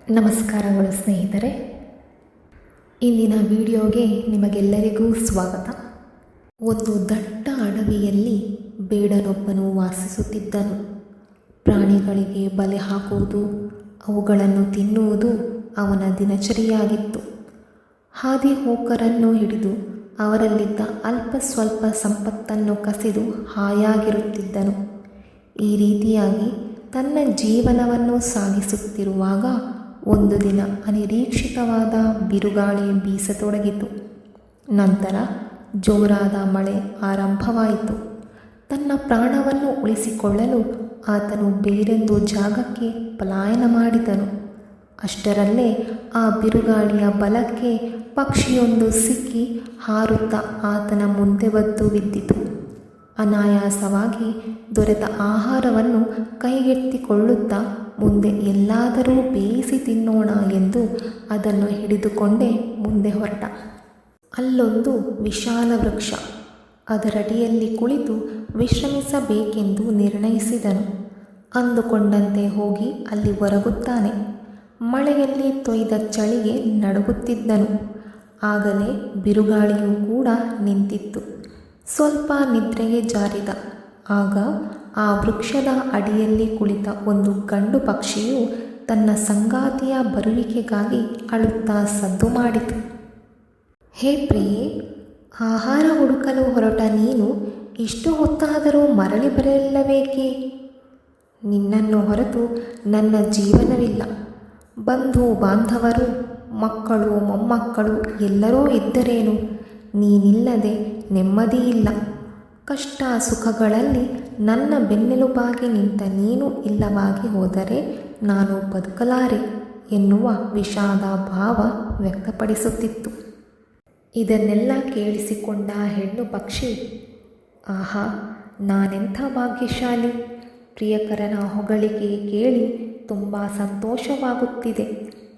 ನಮಸ್ಕಾರಗಳು ಸ್ನೇಹಿತರೆ. ಇಂದಿನ ವಿಡಿಯೋಗೆ ನಿಮಗೆಲ್ಲರಿಗೂ ಸ್ವಾಗತ. ಒಂದು ದಟ್ಟ ಅಡವಿಯಲ್ಲಿ ಬೇಡನೊಬ್ಬನು ವಾಸಿಸುತ್ತಿದ್ದನು. ಪ್ರಾಣಿಗಳಿಗೆ ಬಲೆ ಹಾಕುವುದು, ಅವುಗಳನ್ನು ತಿನ್ನುವುದು ಅವನ ದಿನಚರಿಯಾಗಿತ್ತು. ಹಾದಿ ಹೋಕರನ್ನು ಹಿಡಿದು ಅವರಲ್ಲಿದ್ದ ಅಲ್ಪ ಸ್ವಲ್ಪ ಸಂಪತ್ತನ್ನು ಕಸಿದು ಹಾಯಾಗಿರುತ್ತಿದ್ದನು. ಈ ರೀತಿಯಾಗಿ ತನ್ನ ಜೀವನವನ್ನು ಸಾಗಿಸುತ್ತಿರುವಾಗ ಒಂದು ದಿನ ಅನಿರೀಕ್ಷಿತವಾದ ಬಿರುಗಾಳಿ ಬೀಸತೊಡಗಿತು. ನಂತರ ಜೋರಾದ ಮಳೆ ಆರಂಭವಾಯಿತು. ತನ್ನ ಪ್ರಾಣವನ್ನು ಉಳಿಸಿಕೊಳ್ಳಲು ಆತನು ಬೇರೊಂದು ಜಾಗಕ್ಕೆ ಪಲಾಯನ ಮಾಡಿದನು. ಅಷ್ಟರಲ್ಲೇ ಆ ಬಿರುಗಾಳಿಯ ಬಲಕ್ಕೆ ಪಕ್ಷಿಯೊಂದು ಸಿಕ್ಕಿ ಹಾರುತ್ತಾ ಆತನ ಮುಂದೆ ಬದ್ದು ಬಿದ್ದಿತು. ಅನಾಯಾಸವಾಗಿ ದೊರೆತ ಆಹಾರವನ್ನು ಕೈಗೆತ್ತಿಕೊಳ್ಳುತ್ತಾ ಮುಂದೆ ಎಲ್ಲಾದರೂ ಬೇಯಿಸಿ ತಿನ್ನೋಣ ಎಂದು ಅದನ್ನು ಹಿಡಿದುಕೊಂಡೇ ಮುಂದೆ ಹೊರಟ. ಅಲ್ಲೊಂದು ವಿಶಾಲ ವೃಕ್ಷ. ಅದರಡಿಯಲ್ಲಿ ಕುಳಿತು ವಿಶ್ರಮಿಸಬೇಕೆಂದು ನಿರ್ಣಯಿಸಿದನು. ಅಂದುಕೊಂಡಂತೆ ಹೋಗಿ ಅಲ್ಲಿ ಒರಗುತ್ತಾನೆ. ಮಳೆಯಲ್ಲಿ ತೊಯ್ದ ಚಳಿಗೆ ನಡುಗುತ್ತಿದ್ದನು. ಆಗಲೇ ಬಿರುಗಾಳಿಯೂ ಕೂಡ ನಿಂತಿತ್ತು. ಸ್ವಲ್ಪ ನಿದ್ರೆಗೆ ಜಾರಿದ. ಆಗ ಆ ವೃಕ್ಷದ ಅಡಿಯಲ್ಲಿ ಕುಳಿತ ಒಂದು ಗಂಡು ಪಕ್ಷಿಯು ತನ್ನ ಸಂಗಾತಿಯ ಬರುವಿಕೆಗಾಗಿ ಅಳುತ್ತಾ ಸದ್ದು ಮಾಡಿತು. ಹೇ ಪ್ರಿಯೆ, ಆಹಾರ ಹುಡುಕಲು ಹೊರಟ ನೀನು ಇಷ್ಟು ಹೊತ್ತಾದರೂ ಮರಳಿ ಬರಲಿಲ್ಲಬೇಕೇ? ನಿನ್ನನ್ನು ಹೊರತು ನನ್ನ ಜೀವನವಿಲ್ಲ. ಬಂಧು ಬಾಂಧವರು, ಮಕ್ಕಳು ಮೊಮ್ಮಕ್ಕಳು ಎಲ್ಲರೂ ಇದ್ದರೇನು, ನೀನಿಲ್ಲದೆ ನೆಮ್ಮದಿಯಿಲ್ಲ. ಕಷ್ಟ ಸುಖಗಳಲ್ಲಿ ನನ್ನ ಬೆನ್ನೆಲುಬಾಗಿ ನಿಂತ ನೀನು ಇಲ್ಲವಾಗಿ ಹೋದರೆ ನಾನು ಬದುಕಲಾರೆ ಎನ್ನುವ ವಿಷಾದ ಭಾವ ವ್ಯಕ್ತಪಡಿಸುತ್ತಿತ್ತು. ಇದನ್ನೆಲ್ಲ ಕೇಳಿಸಿಕೊಂಡ ಹೆಣ್ಣು ಪಕ್ಷಿ, ಆಹಾ, ನಾನೆಂಥ ಭಾಗ್ಯಶಾಲಿ! ಪ್ರಿಯಕರನ ಹೊಗಳಿಕೆ ಕೇಳಿ ತುಂಬ ಸಂತೋಷವಾಗುತ್ತಿದೆ.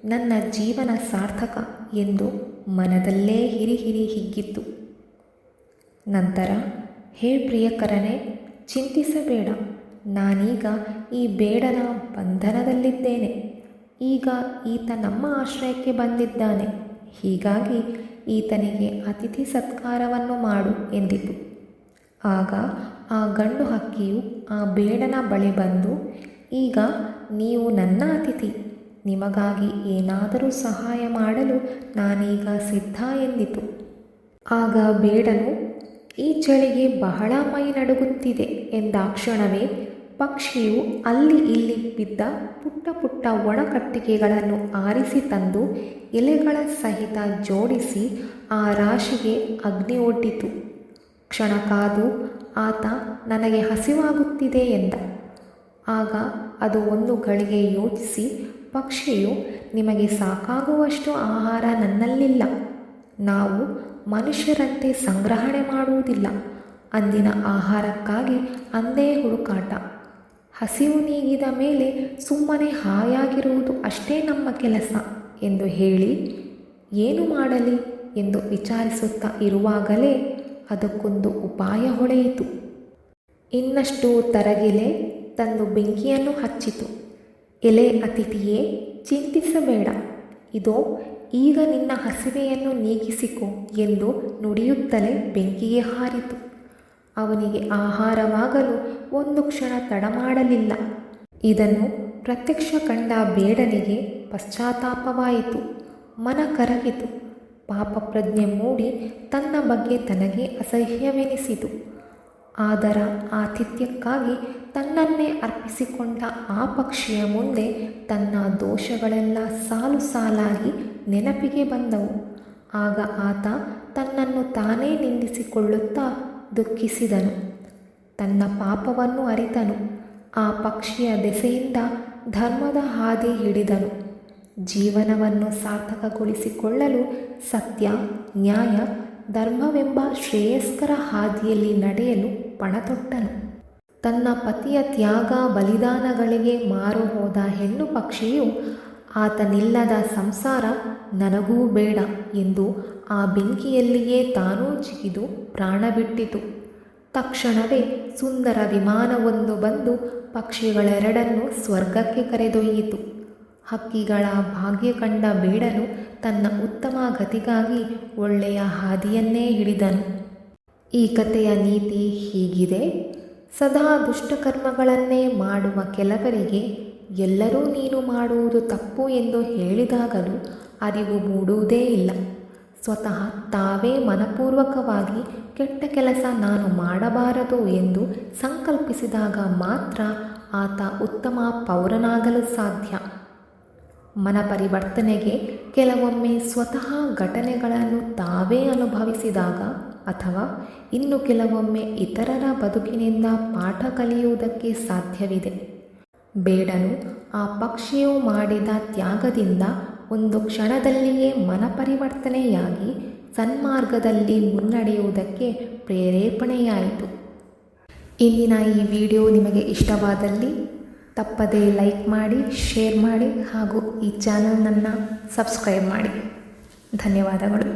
ನನ್ನ ಜೀವನ ಸಾರ್ಥಕ ಎಂದು ಮನದಲ್ಲೇ ಹಿರಿ ಹಿಗ್ಗಿತ್ತು. ನಂತರ, ಹೇ ಪ್ರಿಯಕರನೇ, ಚಿಂತಿಸಬೇಡ. ನಾನೀಗ ಈ ಬೇಡನ ಬಂಧನದಲ್ಲಿದ್ದೇನೆ. ಈಗ ಈತ ನಮ್ಮ ಆಶ್ರಯಕ್ಕೆ ಬಂದಿದ್ದಾನೆ. ಹೀಗಾಗಿ ಈತನಿಗೆ ಅತಿಥಿ ಸತ್ಕಾರವನ್ನು ಮಾಡು ಎಂದಿತು. ಆಗ ಆ ಗಂಡು ಹಕ್ಕಿಯು ಆ ಬೇಡನ ಬಳಿ ಬಂದು, ಈಗ ನೀವು ನನ್ನ ಅತಿಥಿ. ನಿಮಗಾಗಿ ಏನಾದರೂ ಸಹಾಯ ಮಾಡಲು ನಾನೀಗ ಸಿದ್ಧ ಎಂದಿತು. ಆಗ ಬೇಡನು, ಈ ಚಳಿಗೆ ಬಹಳ ಮೈ ನಡುಗುತ್ತಿದೆ ಎಂದಾಕ್ಷಣವೇ ಪಕ್ಷಿಯು ಅಲ್ಲಿ ಇಲ್ಲಿ ಬಿದ್ದ ಪುಟ್ಟ ಪುಟ್ಟ ಒಣಕಟ್ಟಿಗೆಗಳನ್ನು ಆರಿಸಿ ತಂದು ಎಲೆಗಳ ಸಹಿತ ಜೋಡಿಸಿ ಆ ರಾಶಿಗೆ ಅಗ್ನಿ ಒಡ್ಡಿತು. ಕ್ಷಣ ಕಾದು ಆತ ನನಗೆ ಹಸಿವಾಗುತ್ತಿದೆ ಎಂದ. ಆಗ ಅದು ಒಂದು ಗಳಿಗೆ ಯೋಚಿಸಿ, ಪಕ್ಷಿಯು, ನಿಮಗೆ ಸಾಕಾಗುವಷ್ಟು ಆಹಾರ ನನ್ನಲ್ಲಿಲ್ಲ. ನಾವು ಮನುಷ್ಯರಂತೆ ಸಂಗ್ರಹಣೆ ಮಾಡುವುದಿಲ್ಲ. ಅಂದಿನ ಆಹಾರಕ್ಕಾಗಿ ಅಂದೇ ಹುಡುಕಾಟ. ಹಸಿವು ನೀಗಿದ ಮೇಲೆ ಸುಮ್ಮನೆ ಹಾಯಾಗಿರುವುದು ಅಷ್ಟೇ ನಮ್ಮ ಕೆಲಸ ಎಂದು ಹೇಳಿ, ಏನು ಮಾಡಲಿ ಎಂದು ವಿಚಾರಿಸುತ್ತಾ ಇರುವಾಗಲೇ ಅದಕ್ಕೊಂದು ಉಪಾಯ ಹೊಳೆಯಿತು. ಇನ್ನಷ್ಟು ತರಗೆಲೆ ತಂದು ಬೆಂಕಿಯನ್ನು ಹಚ್ಚಿತು. ಎಲೆ ಅತಿಥಿಯೇ, ಚಿಂತಿಸಬೇಡ. ಇದೋ ಈಗ ನಿನ್ನ ಹಸಿವೆಯನ್ನು ನೀಗಿಸಿಕೊ ಎಂದು ನುಡಿಯುತ್ತಲೇ ಬೆಂಕಿಗೆ ಹಾರಿತು. ಅವನಿಗೆ ಆಹಾರವಾಗಲು ಒಂದು ಕ್ಷಣ ತಡ ಮಾಡಲಿಲ್ಲ. ಇದನ್ನು ಪ್ರತ್ಯಕ್ಷ ಕಂಡ ಬೇಡನಿಗೆ ಪಶ್ಚಾತ್ತಾಪವಾಯಿತು. ಮನ ಕರಗಿತು. ಪಾಪ ಪ್ರಜ್ಞೆ ಮೂಡಿ ತನ್ನ ಬಗ್ಗೆ ತನಗೆ ಅಸಹ್ಯವೆನಿಸಿತು. ಆದರ ಆತಿಥ್ಯಕ್ಕಾಗಿ ತನ್ನನ್ನೇ ಅರ್ಪಿಸಿಕೊಂಡ ಆ ಪಕ್ಷಿಯ ಮುಂದೆ ತನ್ನ ದೋಷಗಳೆಲ್ಲ ಸಾಲು ಸಾಲಾಗಿ ನೆನಪಿಗೆ ಬಂದವು. ಆಗ ಆತ ತನ್ನನ್ನು ತಾನೇ ನಿಂದಿಸಿಕೊಳ್ಳುತ್ತಾ ದುಃಖಿಸಿದನು. ತನ್ನ ಪಾಪವನ್ನು ಅರಿತನು. ಆ ಪಕ್ಷಿಯ ದೆಸೆಯಿಂದ ಧರ್ಮದ ಹಾದಿ ಹಿಡಿದನು. ಜೀವನವನ್ನು ಸಾರ್ಥಕಗೊಳಿಸಿಕೊಳ್ಳಲು ಸತ್ಯ, ನ್ಯಾಯ, ಧರ್ಮವೆಂಬ ಶ್ರೇಯಸ್ಕರ ಹಾದಿಯಲ್ಲಿ ನಡೆಯಲು ಪಣತೊಟ್ಟನು. ತನ್ನ ಪತಿಯ ತ್ಯಾಗ ಬಲಿದಾನಗಳಿಗೆ ಮಾರು ಹೋದ ಹೆಣ್ಣು ಪಕ್ಷಿಯು ಆತನಿಲ್ಲದ ಸಂಸಾರ ನನಗೂ ಬೇಡ ಎಂದು ಆ ಬೆಂಕಿಯಲ್ಲಿಯೇ ತಾನೂ ಜಿಗಿದು ಪ್ರಾಣ ಬಿಟ್ಟಿತು. ತಕ್ಷಣವೇ ಸುಂದರ ವಿಮಾನವೊಂದು ಬಂದು ಪಕ್ಷಿಗಳೆರಡನ್ನು ಸ್ವರ್ಗಕ್ಕೆ ಕರೆದೊಯ್ಯಿತು. ಹಕ್ಕಿಗಳ ಭಾಗ್ಯ ಕಂಡ ಬೇಡನು ತನ್ನ ಉತ್ತಮ ಗತಿಗಾಗಿ ಒಳ್ಳೆಯ ಹಾದಿಯನ್ನೇ ಹಿಡಿದನು. ಈ ಕಥೆಯ ನೀತಿ ಹೀಗಿದೆ: ಸದಾ ದುಷ್ಟಕರ್ಮಗಳನ್ನೇ ಮಾಡುವ ಕೆಲವರಿಗೆ ಎಲ್ಲರೂ ನೀನು ಮಾಡುವುದು ತಪ್ಪು ಎಂದು ಹೇಳಿದಾಗಲೂ ಅರಿವು ಮೂಡುವುದೇ ಇಲ್ಲ. ಸ್ವತಃ ತಾವೇ ಮನಪೂರ್ವಕವಾಗಿ ಕೆಟ್ಟ ಕೆಲಸ ನಾನು ಮಾಡಬಾರದು ಎಂದು ಸಂಕಲ್ಪಿಸಿದಾಗ ಮಾತ್ರ ಆತ ಉತ್ತಮ ಪೌರನಾಗಲು ಸಾಧ್ಯ. ಮನಪರಿವರ್ತನೆಗೆ ಕೆಲವೊಮ್ಮೆ ಸ್ವತಃ ಘಟನೆಗಳನ್ನು ತಾವೇ ಅನುಭವಿಸಿದಾಗ ಅಥವಾ ಇನ್ನು ಕೆಲವೊಮ್ಮೆ ಇತರರ ಬದುಕಿನಿಂದ ಪಾಠ ಕಲಿಯುವುದಕ್ಕೆ ಸಾಧ್ಯವಿದೆ. ಬೇಡನು ಆ ಪಕ್ಷಿಯು ಮಾಡಿದ ತ್ಯಾಗದಿಂದ ಒಂದು ಕ್ಷಣದಲ್ಲಿಯೇ ಮನಪರಿವರ್ತನೆಯಾಗಿ ಸನ್ಮಾರ್ಗದಲ್ಲಿ ಮುನ್ನಡೆಯುವುದಕ್ಕೆ ಪ್ರೇರೇಪಣೆಯಾಯಿತು. ಇಂದಿನ ಈ ವಿಡಿಯೋ ನಿಮಗೆ ಇಷ್ಟವಾದಲ್ಲಿ ತಪ್ಪದೇ ಲೈಕ್ ಮಾಡಿ, ಶೇರ್ ಮಾಡಿ ಹಾಗೂ ಈ ಚಾನಲ್ನನ್ನು ಸಬ್ಸ್ಕ್ರೈಬ್ ಮಾಡಿ. ಧನ್ಯವಾದಗಳು.